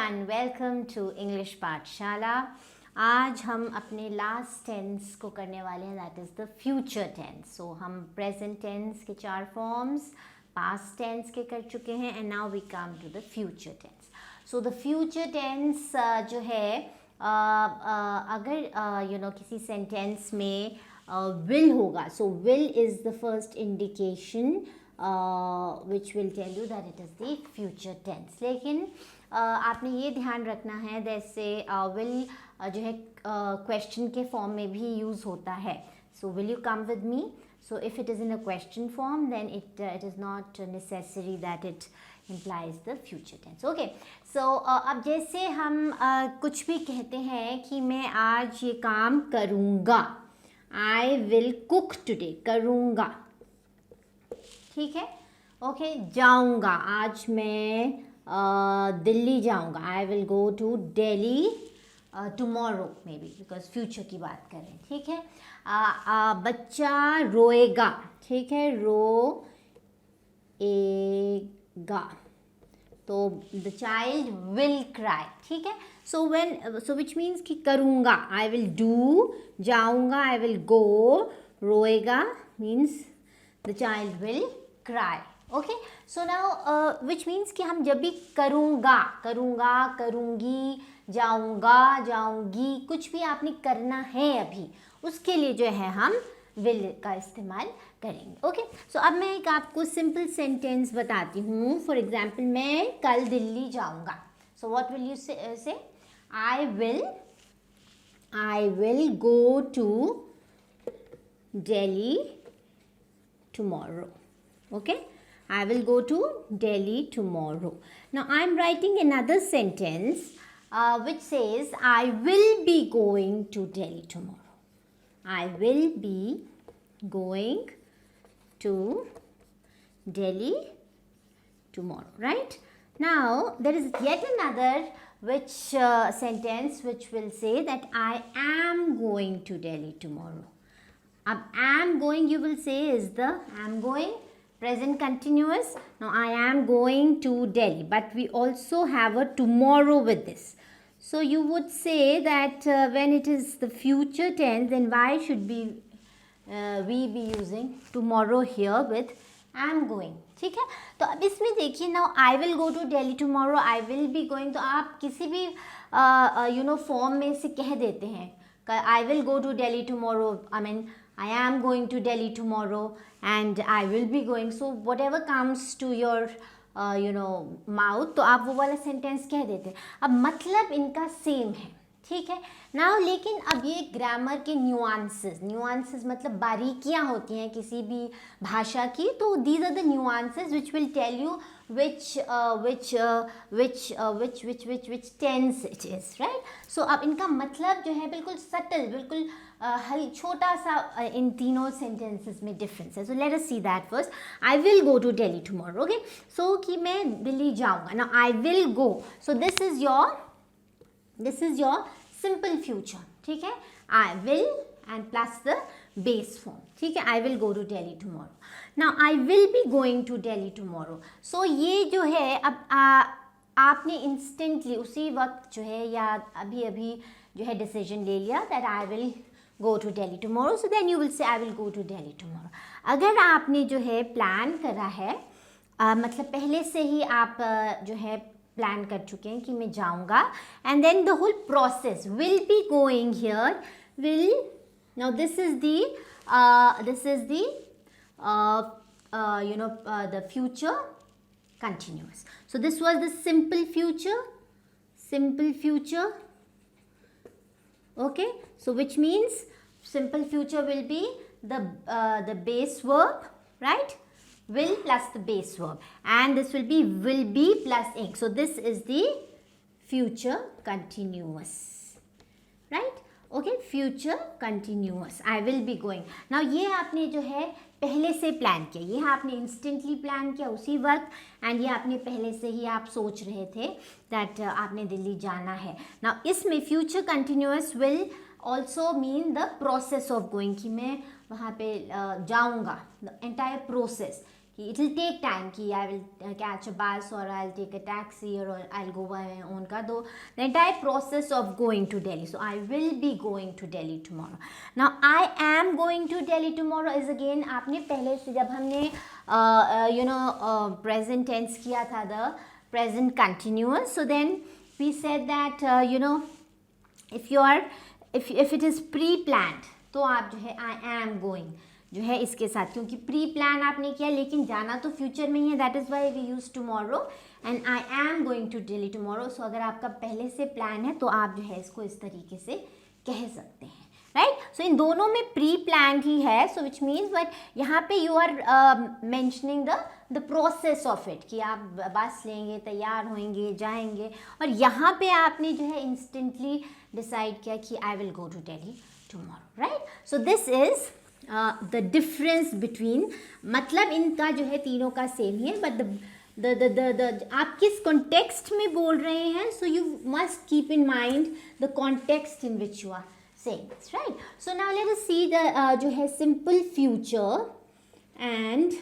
Everyone, welcome to English पाठशाला। आज हम अपने लास्ट टेंस को करने वाले हैं, that is the future tense. So हम प्रेजेंट टेंस के 4 फॉर्म्स, पास्ट टेंस के कर चुके हैं and now we come to the future tense. So the future tense जो है अगर किसी सेंटेंस में will होगा, सो will is the first indication which will tell you that it is the future tense। लेकिन आपने ये ध्यान रखना है, जैसे will जो है क्वेश्चन के फॉर्म में भी यूज़ होता है। So will you come with me? So if it is in a question form then it is not necessary that it implies the future tense। okay, so अब जैसे हम कुछ भी कहते हैं कि मैं आज ये काम करूँगा, I will cook today, करूँगा, ठीक है। ओके, जाऊँगा, आज मैं दिल्ली जाऊँगा, I will go to Delhi tomorrow maybe, because future की बात करें, ठीक है। बच्चा रोएगा, ठीक है, रोएगा, तो द चाइल्ड विल क्राई, ठीक है। सो विच मीन्स कि करूँगा, आई विल डू, जाऊँगा, आई विल गो, रोएगा means the child will cry. Okay, so now which means कि हम जब भी करूँगा, करूँगी, जाऊँगा, जाऊँगी, कुछ भी आपने करना है अभी, उसके लिए जो है हम विल का इस्तेमाल करेंगे। ओके, सो अब मैं एक आपको सिंपल सेंटेंस बताती हूँ। फॉर एग्जाम्पल, मैं कल दिल्ली जाऊँगा। So what will you say? I will go to Delhi tomorrow। okay, I will go to Delhi tomorrow। now I am writing another sentence which says I will be going to Delhi tomorrow। I will be going to Delhi tomorrow, right? Now there is yet another which sentence which will say that I am going to Delhi tomorrow। अब am going you will say is the am going present continuous। now I am going to Delhi, but we also have a tomorrow with this। so you would say that when it is the future tense, then why should we be using tomorrow here with am going, ठीक है। तो अब इसमें देखिए, now I will go to Delhi tomorrow, I will be going, तो आप किसी भी फॉर्म में से कह देते हैं, I will go to Delhi tomorrow, I mean I am going to Delhi tomorrow and I will be going, so whatever comes to your mouth, तो आप वो वाला सेंटेंस कह देते हैं। अब मतलब इनका सेम है, ठीक है ना। लेकिन अब ये ग्रामर के न्यूआंसेस मतलब बारीकियाँ होती हैं किसी भी भाषा की, तो these are the nuances which will tell you which tense it is, right? so अब इनका मतलब जो है बिल्कुल सटल, बिल्कुल छोटा सा इन तीनों सेंटेंसेस में डिफरेंस है। so let us see that first। I will go to Delhi tomorrow। okay, so कि मैं दिल्ली जाऊँगा, now I will go, so this is your simple future, ठीक है। I will and plus the base form, ठीक है। I will go to Delhi tomorrow। now I will be going to Delhi tomorrow। so ये जो है अब आपने instantly उसी वक्त जो है या अभी जो है डिसीजन ले लिया that I will go to Delhi tomorrow, so then you will say I will go to Delhi tomorrow। अगर आपने जो है प्लान करा है, मतलब पहले से ही आप जो है प्लान कर चुके हैं कि मैं जाऊंगा, and then the whole process will be going here, will, now this is the the future continuous। so this was the simple future। okay, so which means simple future will be the base verb, right? will plus the base verb, and this will be plus ing, so this is the future continuous, right? okay, future continuous, I will be going। now ये आपने जो है पहले से plan किया, ये आपने instantly plan किया उसी वक्त, एंड ये आपने पहले से ही आप सोच रहे थे दैट आपने दिल्ली जाना है। now इसमें future continuous will also mean the process of going, कि मैं वहाँ पे जाऊँगा, द एंटायर प्रोसेस, कि इट विल टेक टाइम कि I will catch a bus और I will take a taxi और I will go by my own car. Though the entire process of going to Delhi. So I will be going to Delhi tomorrow. Now I am going to Delhi tomorrow is again, आपने पहले से जब हमने you know present tense किया था, the present continuous, so then we said that you know if you are if it is pre planned, तो आप जो है आई एम गोइंग जो है इसके साथ, क्योंकि प्री प्लान आपने किया लेकिन जाना तो फ्यूचर में ही है, that is why we use tomorrow and I am going to Delhi tomorrow. So अगर आपका पहले से प्लान है तो आप जो है इसको इस तरीके से कह सकते हैं, राइट. सो इन दोनों में प्री प्लान ही है, सो विच मीन्स बट यहाँ पे you are mentioning the process of it, कि आप बस लेंगे, तैयार होंगे, जाएंगे, और यहाँ पे आपने जो है इंस्टेंटली डिसाइड किया कि I will go to Delhi tomorrow, right. So this is the difference between, मतलब इनका जो है तीनों का सेम ही है, बट द आप किस कॉन्टेक्स्ट में बोल रहे हैं, so you must keep in mind the context in which you are saying this, right? So now let us see the जो है simple future and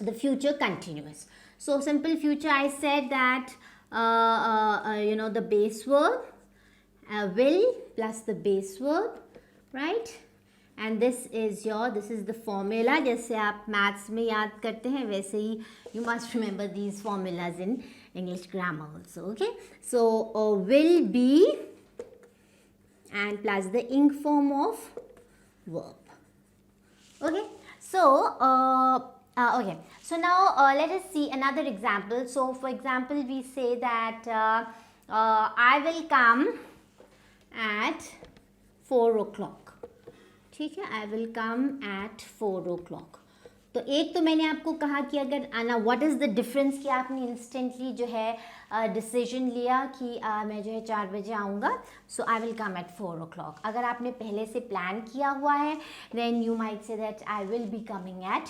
the future continuous. So simple future, I said that you know the base verb will plus the base verb, right? And this is the formula. जैसे आप maths में याद करते हैं वैसे ही you must remember these formulas in English grammar also, okay? So will be and plus the ing form of verb. Okay, so okay, so now let us see another example. So for example, we say that I will come at 4 o'clock. ठीक है, I will come at 4 o'clock. तो एक तो मैंने आपको कहा कि अगर आना, व्हाट इज़ द डिफरेंस, कि आपने इंस्टेंटली जो है डिसीजन लिया कि मैं जो है 4 बजे आऊँगा, सो I will come eight 4 o'clock. अगर आपने पहले से प्लान किया हुआ है, then you might say that I will be coming at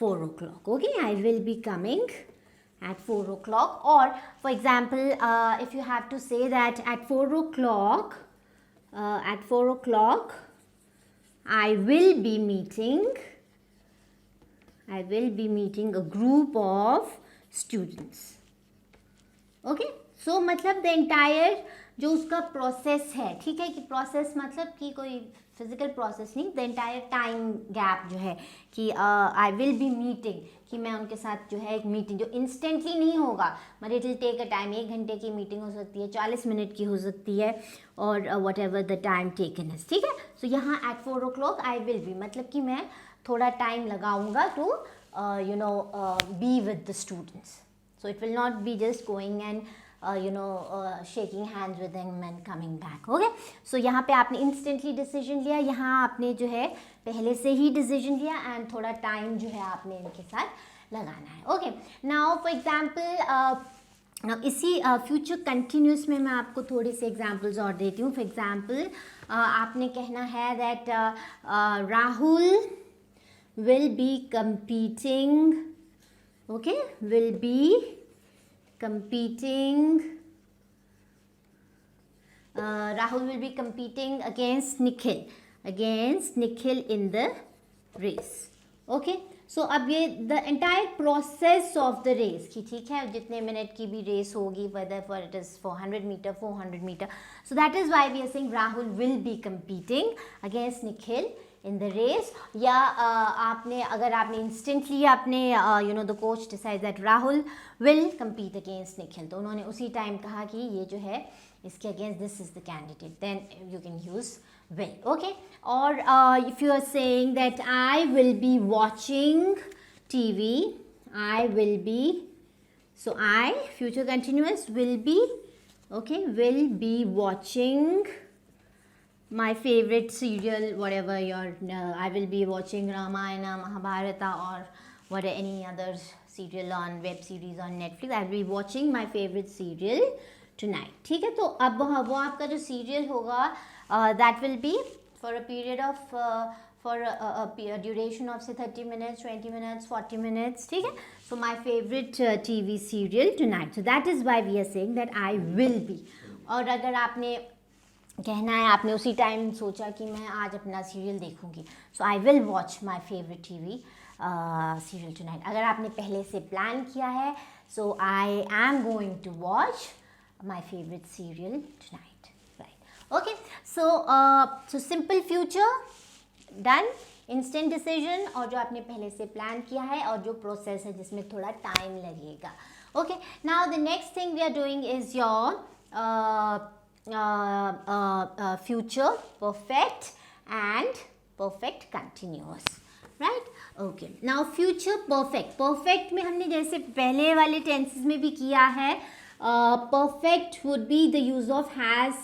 4 o'clock. Okay, I will be coming at 4 o'clock. Or for example, if you have to say that at 4 o'clock, I will be meeting a group of students. Okay, so मतलब the entire जो उसका process है, ठीक है, कि process मतलब कि कोई फिजिकल प्रोसेस नहीं, द एंटायर टाइम गैप जो है कि आई विल बी मीटिंग, कि मैं उनके साथ जो है एक मीटिंग जो इंस्टेंटली नहीं होगा, but it will take a time. 1 घंटे की मीटिंग हो सकती है, 40 मिनट की हो सकती है, और what ever the time taken is, ठीक है. सो यहाँ eight 4 o'clock I will B, मतलब कि मैं थोड़ा टाइम लगाऊंगा to you know be with the students. So it will not be just going and shaking hands with them and coming back. Okay, so यहाँ पे आपने instantly decision लिया, यहाँ आपने जो है पहले से ही decision लिया, and थोड़ा time जो है आपने इनके साथ लगाना है. Okay, now for example इसी फ्यूचर कंटिन्यूस में मैं आपको थोड़ी सी एग्जांपल्स और देती हूँ. फॉर एग्जांपल आपने कहना है that Rahul will be competing, okay, will B competing Rahul will be competing against Nikhil in the race. Okay, so अब ये the entire process of the race की, ठीक है, जितने मिनट की भी रेस होगी, whether for it is 400 meter 400 meter, so that is why we are saying Rahul will be competing against Nikhil in the race. या आपने अगर आपने इंस्टेंटली आपने you know the coach decide that Rahul will compete against Nikhil, तो उन्होंने उसी time कहा कि ये जो है इसके against this is the candidate, then you can use will. Okay, और if you are saying that I will be watching TV, I will be, so I future continuous will be, okay, will be watching my favorite serial, whatever your I will be watching Ramayana, Mahabharata, or what any other serial on web series on Netflix. I will be watching my favorite serial tonight. ठीक है, तो अब वो आपका जो serial होगा that will be for a period of for a duration of say 30 minutes, 20 minutes, 40 minutes, ठीक है. So my favorite TV serial tonight. So that is why we are saying that I will be. और अगर आपने कहना है, आपने उसी time सोचा कि मैं आज अपना सीरियल देखूंगी, so I will watch my favourite TV serial tonight. अगर आपने पहले से प्लान किया है, so I am going to watch my favorite serial tonight, right? Okay, so simple future done, instant decision, और जो आपने पहले से प्लान किया है और जो प्रोसेस है जिसमें थोड़ा टाइम लगेगा. Okay, now the next thing we are doing is your future perfect and perfect continuous, right? Okay, now future perfect. Perfect में हमने जैसे पहले वाले tenses में भी किया है, perfect would be the use of has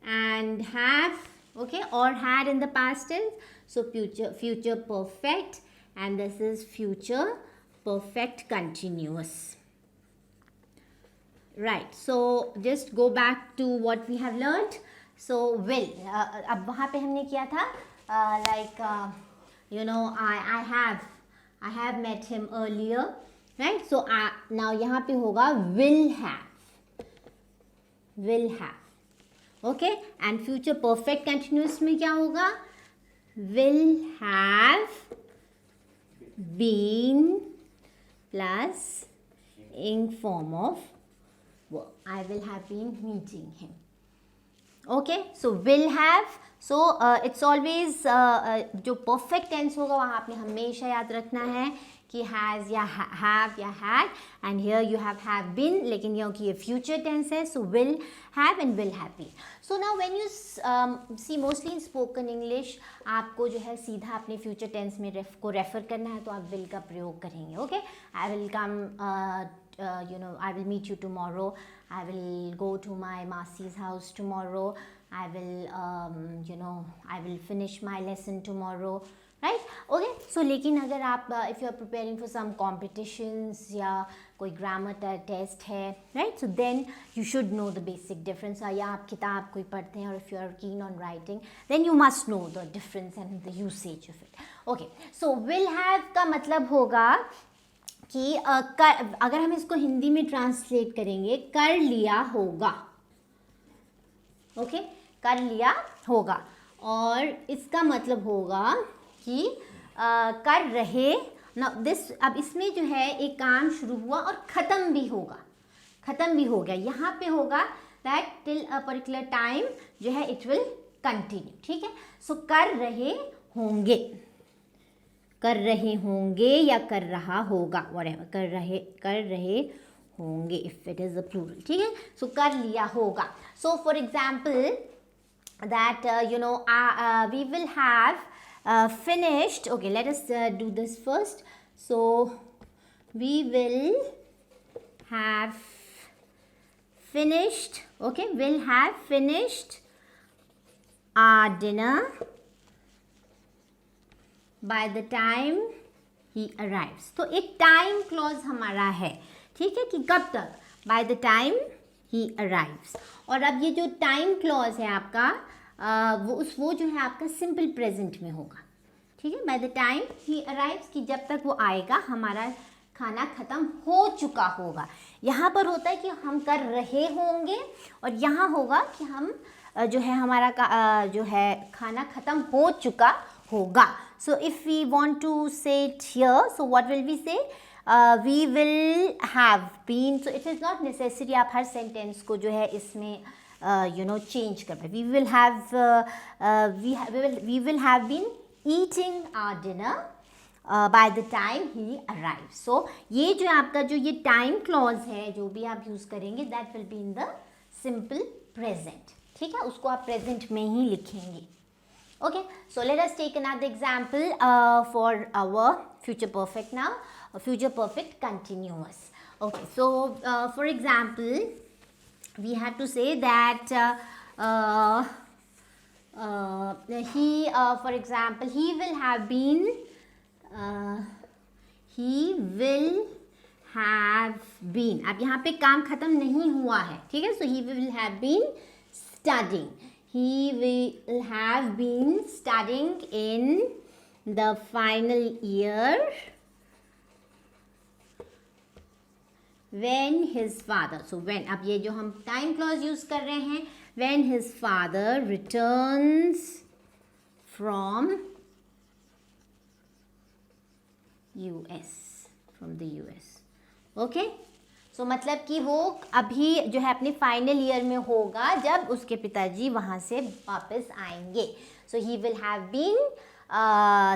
and have, okay, or had in the past tense. So future perfect, and this is future perfect continuous. Right, so just go back to what we have learned. So will, अब वहाँ पे हमने किया था like you know I have met him earlier, right? So now यहाँ पे होगा will have, okay? And future perfect continuous में क्या होगा? Will have been plus ing form of work. I will have been meeting him. Okay, so will have, so it's always जो perfect tense होगा वहाँ आपने हमेशा याद रखना है कि has या have या had, and here you have been, लेकिन क्योंकि ये future tense है, so will have and will have been. So now when you see mostly in spoken English, आपको जो है सीधा अपने future tense में को refer करना है तो आप will का प्रयोग करेंगे. Okay, I will come I will meet you tomorrow. I will go to my Masi's house tomorrow. I will I will finish my lesson tomorrow, right? Okay, so लेकिन अगर आप if you are preparing for some competitions या कोई grammar test है, right? So then you should know the basic difference. या आप किताब कोई पढ़ते हैं और if you are keen on writing, then you must know the difference and the usage of it. Okay, so will have का मतलब होगा कि अगर हम इसको हिंदी में ट्रांसलेट करेंगे, कर लिया होगा. ओके, कर लिया होगा, और इसका मतलब होगा कि कर रहे ना दिस. अब इसमें जो है एक काम शुरू हुआ और ख़त्म भी हो गया. यहाँ पे होगा that till a particular time जो है इट विल कंटिन्यू. ठीक है, सो कर रहे होंगे या कर रहा होगा, whatever, कर रहे होंगे if it is a plural. ठीक है, so कर लिया होगा. So for example that we will have finished. Okay, let us do this first. So we will have finished, okay, will have finished our dinner by the time he arrives. तो एक time clause हमारा है, ठीक है, कि कब तक, by the time he arrives. और अब ये जो टाइम क्लॉज है आपका वो जो है आपका सिंपल प्रेजेंट में होगा. ठीक है, by the time he arrives, कि जब तक वो आएगा हमारा खाना ख़त्म हो चुका होगा. यहाँ पर होता है कि हम कर रहे होंगे, और यहाँ होगा कि हम जो है हमारा जो है खाना ख़त्म हो चुका होगा. So if we want to say it here, so what will we say? We will have been. So it is not necessary आप हर sentence को जो है इसमें change कर पाए. We will have been eating our dinner by the time he arrives. So ये जो आपका जो ये time clause है जो भी आप use करेंगे that will be in the simple present. ठीक है, उसको आप present में ही लिखेंगे. Okay, so let us take another example for our future perfect now. Future perfect continuous. Okay, so for example, we have to say that for example, he will have been अब यहाँ पे काम खत्म नहीं हुआ है. ठीक है, so he will have been studying. He will have been studying in the final year when his father. So when, अब ये जो हम time clause use कर रहे हैं, when his father returns from US, from the US. Okay, so मतलब कि वो अभी जो है अपने फाइनल ईयर में होगा जब उसके पिताजी वहाँ से वापस आएंगे. So he will have been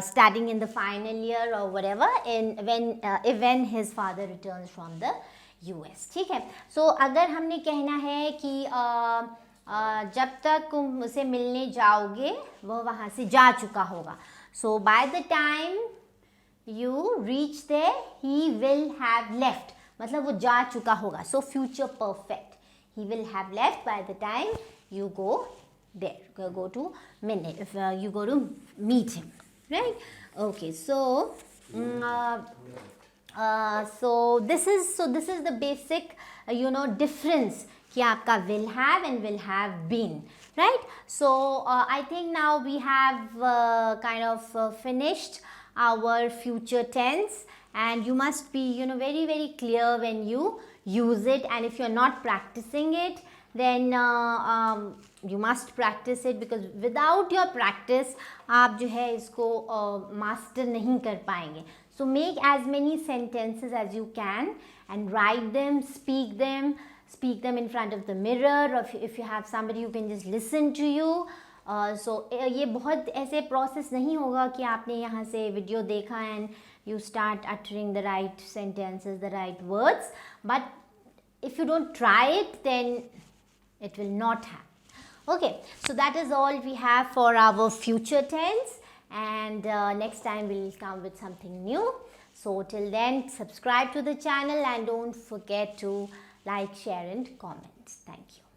studying in the final year or whatever when his father returns from the US. ठीक है. सो अगर हमने कहना है कि जब तक उसे मिलने जाओगे वह वहाँ से जा चुका होगा. सो by the time you reach there he will have left, मतलब वो जा चुका होगा. So future perfect, he will have left by the time you go there, go to if you go to meet him, right? Okay, so so this is the basic difference कि आपका will have and will have been, right? So I think now we have kind of finished our future tense, and you must be very very clear when you use it, and if you're not practicing it then you must practice it, because without your practice आप जो है इसको master नहीं कर पाएंगे. So make as many sentences as you can and write them, speak them in front of the mirror, or if you have somebody who can just listen to you. So ये बहुत ऐसे process नहीं होगा कि आपने यहाँ से video देखा and you start uttering the right sentences, the right words, but if you don't try it then it will not happen. Okay, so that is all we have for our future tense, and next time we'll come with something new. So till then, subscribe to the channel and don't forget to like, share and comment. Thank you.